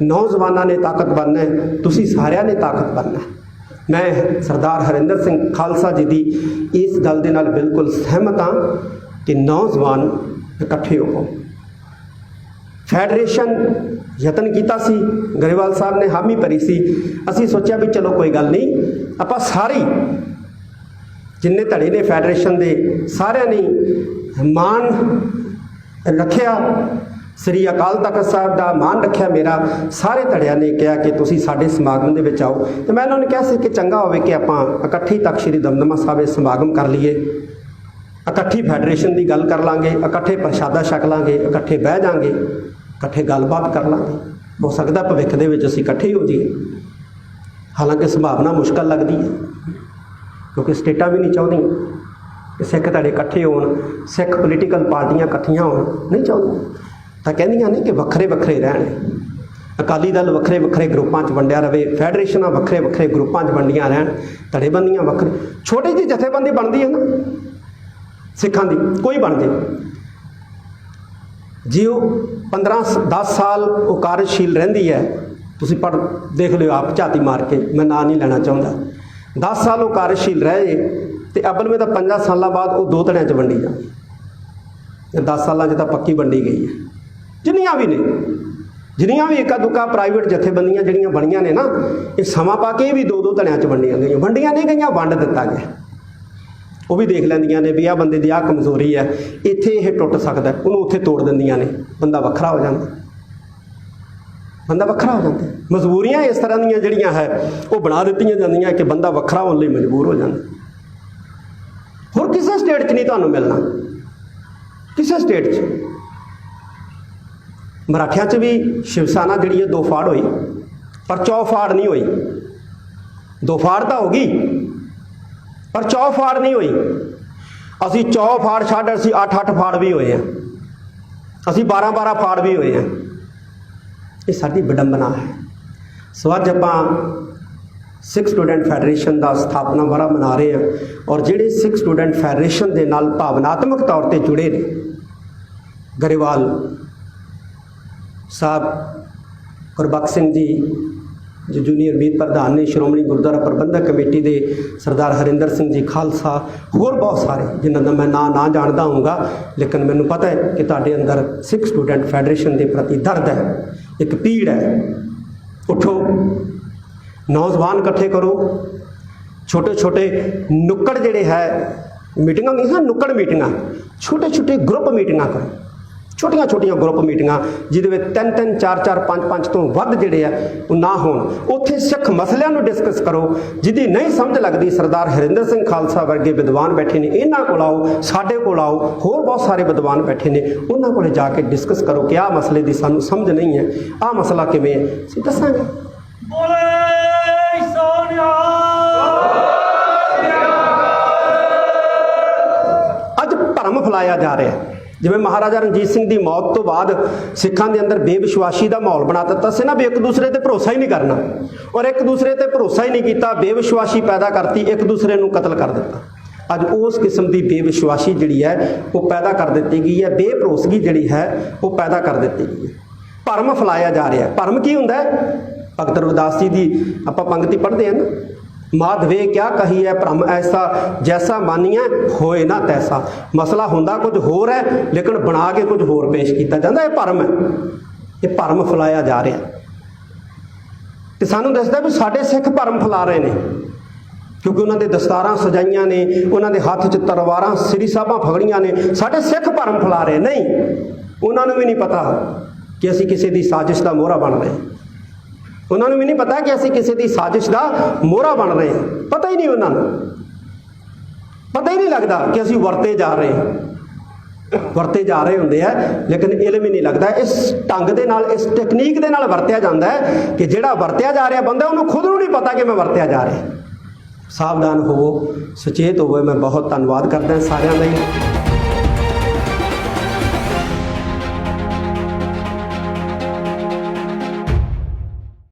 Speaker 2: नौजवानों ने ताकत बनना है, तुसीं सारिਆਂ ने ताकत बनना है। मैं सरदार हरिंदर सिंह खालसा जी की इस गल दे नाल बिल्कुल सहमत हाँ कि नौजवान इकट्ठे हो। फैडरेशन यतन किया सी, गरेवाल साहब ने हामी भरी सी। असी सोचा भी चलो कोई गल नहीं, आपां सारी जिन्ने धड़े ने फैडरेशन दे सारिਆਂ ने मान रखिया, श्री अकाल तख्त साहब का मान रखिया मेरा। सारे धड़िया ने कहा कि तुसी साडे समागम दे विच आओ। तो मैं उन्होंने कहा कि चंगा होवे कि आपां इकट्ठी तक श्री दमदमा साहब समागम कर लीए, इकट्ठी फैडरेशन की गल कर लांगे, इकट्ठे प्रशादा छक लांगे, इकट्ठे बह जाएंगे, इकट्ठे गलबात कर लांगे। ਹੋ ਸਕਦਾ ਭਵਿੱਖ ਦੇ ਵਿੱਚ ਅਸੀਂ ਇਕੱਠੇ ਹੀ ਹੋ ਜਾਈਏ, ਹਾਲਾਂਕਿ ਸੰਭਾਵਨਾ ਮੁਸ਼ਕਲ ਲੱਗਦੀ ਹੈ ਕਿਉਂਕਿ ਸਟੇਟਾਂ ਵੀ ਨਹੀਂ ਚਾਹੁੰਦੀਆਂ ਕਿ ਸਿੱਖ ਤੁਹਾਡੇ ਇਕੱਠੇ ਹੋਣ, ਸਿੱਖ ਪੋਲੀਟੀਕਲ ਪਾਰਟੀਆਂ ਇਕੱਠੀਆਂ ਹੋਣ, ਨਹੀਂ ਚਾਹੁੰਦੀਆਂ। ਤਾਂ ਕਹਿੰਦੀਆਂ ਨੇ ਕਿ ਵੱਖਰੇ ਵੱਖਰੇ ਰਹਿਣ, ਅਕਾਲੀ ਦਲ ਵੱਖਰੇ ਵੱਖਰੇ ਗਰੁੱਪਾਂ 'ਚ ਵੰਡਿਆ ਰਵੇ, ਫੈਡਰੇਸ਼ਨਾਂ ਵੱਖਰੇ ਵੱਖਰੇ ਗਰੁੱਪਾਂ 'ਚ ਵੰਡੀਆਂ ਰਹਿਣ, ਧੜੇਬੰਦੀਆਂ ਵੱਖਰੀ, ਛੋਟੀ ਜਿਹੀ ਜਥੇਬੰਦੀ ਬਣਦੀ ਹੈ ਨਾ ਸਿੱਖਾਂ ਦੀ, ਕੋਈ ਬਣ ਜੇ, ਜੇ ਉਹ 15-10 ਸਾਲ ਉਹ ਕਾਰਜਸ਼ੀਲ ਰਹਿੰਦੀ ਹੈ, ਤੁਸੀਂ ਦੇਖ ਲਿਓ ਆਪ ਝਾਤੀ ਮਾਰ ਕੇ, ਮੈਂ ਨਾਂ ਨਹੀਂ ਲੈਣਾ ਚਾਹੁੰਦਾ, 10 ਸਾਲ ਉਹ ਕਾਰਜਸ਼ੀਲ ਰਹੇ ਤੇ ਅਵਲ ਵਿੱਚ ਤਾਂ 5 ਸਾਲਾਂ ਬਾਅਦ ਉਹ 2 ਧੜਿਆਂ 'ਚ ਵੰਡੀ ਜਾਂਦੀ, 10 ਸਾਲਾਂ 'ਚ ਤਾਂ ਪੱਕੀ ਵੰਡੀ ਗਈ ਹੈ। ਜਿੰਨੀਆਂ ਵੀ ਨੇ, ਜਿੰਨੀਆਂ ਵੀ ਇੱਕਾ ਦੁੱਕਾ ਪ੍ਰਾਈਵੇਟ ਜਥੇਬੰਦੀਆਂ ਜਿਹੜੀਆਂ ਬਣੀਆਂ ਨੇ ਨਾ, ਇਹ ਸਮਾਂ ਪਾ ਕੇ ਵੀ 2-2 ਧੜਿਆਂ 'ਚ ਵੰਡੀਆਂ ਗਈਆਂ, ਵੰਡੀਆਂ ਨਹੀਂ ਗਈਆਂ, ਵੰਡ ਦਿੱਤਾ ਗਿਆ। ਉਹ ਵੀ ਦੇਖ ਲੈਂਦੀਆਂ ਨੇ ਵੀ ਆਹ ਬੰਦੇ ਦੀ ਆਹ ਕਮਜ਼ੋਰੀ ਹੈ, ਇੱਥੇ ਇਹ ਟੁੱਟ ਸਕਦਾ, ਉਹਨੂੰ ਉੱਥੇ ਤੋੜ ਦਿੰਦੀਆਂ ਨੇ, ਬੰਦਾ ਵੱਖਰਾ ਹੋ ਜਾਂਦਾ, ਬੰਦਾ ਵੱਖਰਾ ਹੋ ਜਾਂਦਾ। ਮਜਬੂਰੀਆਂ ਇਸ ਤਰ੍ਹਾਂ ਦੀਆਂ ਜਿਹੜੀਆਂ ਹੈ ਉਹ ਬਣਾ ਦਿੱਤੀਆਂ ਜਾਂਦੀਆਂ ਕਿ ਬੰਦਾ ਵੱਖਰਾ ਹੋਣ ਲਈ ਮਜਬੂਰ ਹੋ ਜਾਂਦਾ। ਹੋਰ ਕਿਸੇ ਸਟੇਟ 'ਚ ਨਹੀਂ ਤੁਹਾਨੂੰ ਮਿਲਣਾ, ਕਿਸੇ ਸਟੇਟ 'ਚ। ਮਰਾਠਿਆਂ 'ਚ ਵੀ ਸ਼ਿਵ ਸੈਨਾ ਜਿਹੜੀ ਹੈ 2 ਫਾੜ ਹੋਈ, ਪਰ 4 ਫਾੜ ਨਹੀਂ ਹੋਈ। 2 ਫਾੜ ਤਾਂ ਹੋ ਗਈ ਪਰ 4 ਫਾੜ ਨਹੀਂ ਹੋਈ। ਅਸੀਂ 4 ਫਾੜ ਛੱਡ ਅਸੀਂ 8-8 ਫਾੜ ਵੀ ਹੋਏ ਹਾਂ, ਅਸੀਂ 12-12 ਫਾੜ ਵੀ ਹੋਏ ਹਾਂ। ਇਹ ਸਾਡੀ ਵਿਡੰਬਨਾ ਹੈ। ਸੋ ਅੱਜ ਆਪਾਂ ਸਿੱਖ ਸਟੂਡੈਂਟ ਫੈਡਰੇਸ਼ਨ ਦਾ ਸਥਾਪਨਾ ਵਰ੍ਹਾ ਮਨਾ ਰਹੇ ਹਾਂ, ਔਰ ਜਿਹੜੇ ਸਿੱਖ ਸਟੂਡੈਂਟ ਫੈਡਰੇਸ਼ਨ ਦੇ ਨਾਲ ਭਾਵਨਾਤਮਕ ਤੌਰ ਤੇ ਜੁੜੇ ਨੇ, ਗਰੇਵਾਲ ਸਾਹਿਬ, ਗੁਰਬਖਸ਼ ਸਿੰਘ ਜੀ ਜੋ ਜੂਨੀਅਰ ਮੀਤ ਪ੍ਰਧਾਨ ਨੇ, ਸ਼੍ਰੋਮਣੀ ਗੁਰਦੁਆਰਾ ਪ੍ਰਬੰਧਕ ਕਮੇਟੀ ਦੇ ਸਰਦਾਰ ਹਰਿੰਦਰ ਸਿੰਘ ਜੀ ਖਾਲਸਾ, ਹੋਰ ਬਹੁਤ ਸਾਰੇ ਜਿਨ੍ਹਾਂ ਦਾ ਮੈਂ ਨਾਂ ਨਾ ਜਾਣਦਾ ਹੋਊਗਾ, ਲੇਕਿਨ ਮੈਨੂੰ ਪਤਾ ਹੈ ਕਿ ਤੁਹਾਡੇ ਅੰਦਰ ਸਿੱਖ ਸਟੂਡੈਂਟ ਫੈਡਰੇਸ਼ਨ ਦੇ ਪ੍ਰਤੀ ਦਰਦ ਹੈ, ਇੱਕ ਪੀੜ ਹੈ। ਉੱਠੋ, ਨੌਜਵਾਨ ਇਕੱਠੇ ਕਰੋ, ਛੋਟੇ ਛੋਟੇ ਨੁੱਕੜ ਜਿਹੜੇ ਹੈ ਮੀਟਿੰਗਾਂ ਨਹੀਂ ਹਨ, ਨੁੱਕੜ ਮੀਟਿੰਗਾਂ, ਛੋਟੇ ਛੋਟੇ ਗਰੁੱਪ ਮੀਟਿੰਗਾਂ ਕਰੋ, ਛੋਟੀਆਂ ਛੋਟੀਆਂ ਗਰੁੱਪ ਮੀਟਿੰਗਾਂ ਜਿਹਦੇ ਵਿੱਚ 3-3 4-4 5-5 ਤੋਂ ਵੱਧ ਜਿਹੜੇ ਆ ਉਹ ਨਾ ਹੋਣ। ਉੱਥੇ ਸਿੱਖ ਮਸਲਿਆਂ ਨੂੰ ਡਿਸਕਸ ਕਰੋ, ਜਿਹਦੀ ਨਹੀਂ ਸਮਝ ਲੱਗਦੀ ਸਰਦਾਰ ਹਰਿੰਦਰ ਸਿੰਘ ਖਾਲਸਾ ਵਰਗੇ ਵਿਦਵਾਨ ਬੈਠੇ ਨੇ, ਇਹਨਾਂ ਕੋਲ ਆਓ, ਸਾਡੇ ਕੋਲ ਆਓ, ਹੋਰ ਬਹੁਤ ਸਾਰੇ ਵਿਦਵਾਨ ਬੈਠੇ ਨੇ, ਉਹਨਾਂ ਕੋਲ ਜਾ ਕੇ ਡਿਸਕਸ ਕਰੋ ਕਿ ਆਹ ਮਸਲੇ ਦੀ ਸਾਨੂੰ ਸਮਝ ਨਹੀਂ ਹੈ, ਆਹ ਮਸਲਾ ਕਿਵੇਂ ਹੈ, ਅਸੀਂ ਦੱਸਾਂਗੇ। ਅੱਜ ਭਰਮ ਫੈਲਾਇਆ ਜਾ ਰਿਹਾ ਹੈ, ਜਿਵੇਂ ਮਹਾਰਾਜਾ ਰਣਜੀਤ ਸਿੰਘ ਦੀ ਮੌਤ ਤੋਂ ਬਾਅਦ ਸਿੱਖਾਂ ਦੇ ਅੰਦਰ ਬੇਵਿਸ਼ਵਾਸੀ ਦਾ ਮਾਹੌਲ ਬਣਾ ਦਿੱਤਾ ਸੀ ਨਾ, ਵੀ ਇੱਕ ਦੂਸਰੇ ਤੇ ਭਰੋਸਾ ਹੀ ਨਹੀਂ ਕਰਨਾ, ਔਰ ਇੱਕ ਦੂਸਰੇ ਤੇ ਭਰੋਸਾ ਹੀ ਨਹੀਂ ਕੀਤਾ, ਬੇਵਿਸ਼ਵਾਸੀ ਪੈਦਾ ਕਰਤੀ, ਇੱਕ ਦੂਸਰੇ ਨੂੰ ਕਤਲ ਕਰ ਦਿੱਤਾ। ਅੱਜ ਉਸ ਕਿਸਮ ਦੀ ਬੇਵਿਸ਼ਵਾਸੀ ਜਿਹੜੀ ਹੈ ਉਹ ਪੈਦਾ ਕਰ ਦਿੱਤੀ ਗਈ ਹੈ, ਬੇਭਰੋਸਗੀ ਜਿਹੜੀ ਹੈ ਉਹ ਪੈਦਾ ਕਰ ਦਿੱਤੀ ਗਈ ਹੈ। ਭਰਮ ਫੈਲਾਇਆ ਜਾ ਰਿਹਾ ਹੈ। ਭਰਮ ਕੀ ਹੁੰਦਾ ਹੈ? ਭਗਤ ਰਵਿਦਾਸ ਜੀ ਦੀ ਆਪਾਂ ਪੰਕਤੀ ਪੜ੍ਹਦੇ ਹਾਂ ਨਾ, ਮਾਧਵੇ ਕਿਆ ਕਹੀ ਹੈ ਭਰਮ ਐਸਾ, ਜੈਸਾ ਮਾਨੀਆਂ ਹੋਏ ਨਾ ਤੈਸਾ। ਮਸਲਾ ਹੁੰਦਾ ਕੁਝ ਹੋਰ ਹੈ, ਲੇਕਿਨ ਬਣਾ ਕੇ ਕੁਝ ਹੋਰ ਪੇਸ਼ ਕੀਤਾ ਜਾਂਦਾ, ਇਹ ਭਰਮ ਹੈ, ਇਹ ਭਰਮ ਫੈਲਾਇਆ ਜਾ ਰਿਹਾ। ਤੇ ਸਾਨੂੰ ਦੱਸਦਾ ਵੀ ਸਾਡੇ ਸਿੱਖ ਭਰਮ ਫੈਲਾ ਰਹੇ ਨੇ, ਕਿਉਂਕਿ ਉਹਨਾਂ ਦੇ ਦਸਤਾਰਾਂ ਸਜਾਈਆਂ ਨੇ, ਉਹਨਾਂ ਦੇ ਹੱਥ 'ਚ ਤਲਵਾਰਾਂ ਸ੍ਰੀ ਸਾਹਿਬਾਂ ਫਗੜੀਆਂ ਨੇ, ਸਾਡੇ ਸਿੱਖ ਭਰਮ ਫੈਲਾ ਰਹੇ। ਨਹੀਂ, ਉਹਨਾਂ ਨੂੰ ਵੀ ਨਹੀਂ ਪਤਾ ਕਿ ਅਸੀਂ ਕਿਸੇ ਦੀ ਸਾਜ਼ਿਸ਼ ਦਾ ਮੋਹਰਾ ਬਣ ਰਹੇ, ਉਹਨਾਂ ਨੂੰ ਵੀ ਨਹੀਂ ਪਤਾ ਕਿ ਅਸੀਂ ਕਿਸੇ ਦੀ ਸਾਜ਼ਿਸ਼ ਦਾ ਮੋਹਰਾ ਬਣ ਰਹੇ ਹਾਂ। ਪਤਾ ਹੀ ਨਹੀਂ ਉਹਨਾਂ ਨੂੰ, ਪਤਾ ਹੀ ਨਹੀਂ ਲੱਗਦਾ ਕਿ ਅਸੀਂ ਵਰਤੇ ਜਾ ਰਹੇ ਹਾਂ, ਵਰਤੇ ਜਾ ਰਹੇ ਹੁੰਦੇ ਆ, ਲੇਕਿਨ ਇਲਮ ਹੀ ਨਹੀਂ ਲੱਗਦਾ। ਇਸ ਢੰਗ ਦੇ ਨਾਲ, ਇਸ ਟੈਕਨੀਕ ਦੇ ਨਾਲ ਵਰਤਿਆ ਜਾਂਦਾ ਹੈ ਕਿ ਜਿਹੜਾ ਵਰਤਿਆ ਜਾ ਰਿਹਾ ਬੰਦਾ, ਉਹਨੂੰ ਖੁਦ ਨੂੰ ਨਹੀਂ ਪਤਾ ਕਿ ਮੈਂ ਵਰਤਿਆ ਜਾ ਰਿਹਾ। ਸਾਵਧਾਨ ਹੋਵੋ, ਸੁਚੇਤ ਹੋਵੋ। ਮੈਂ ਬਹੁਤ ਧੰਨਵਾਦ ਕਰਦਾ ਸਾਰਿਆਂ ਦਾ ਹੀ।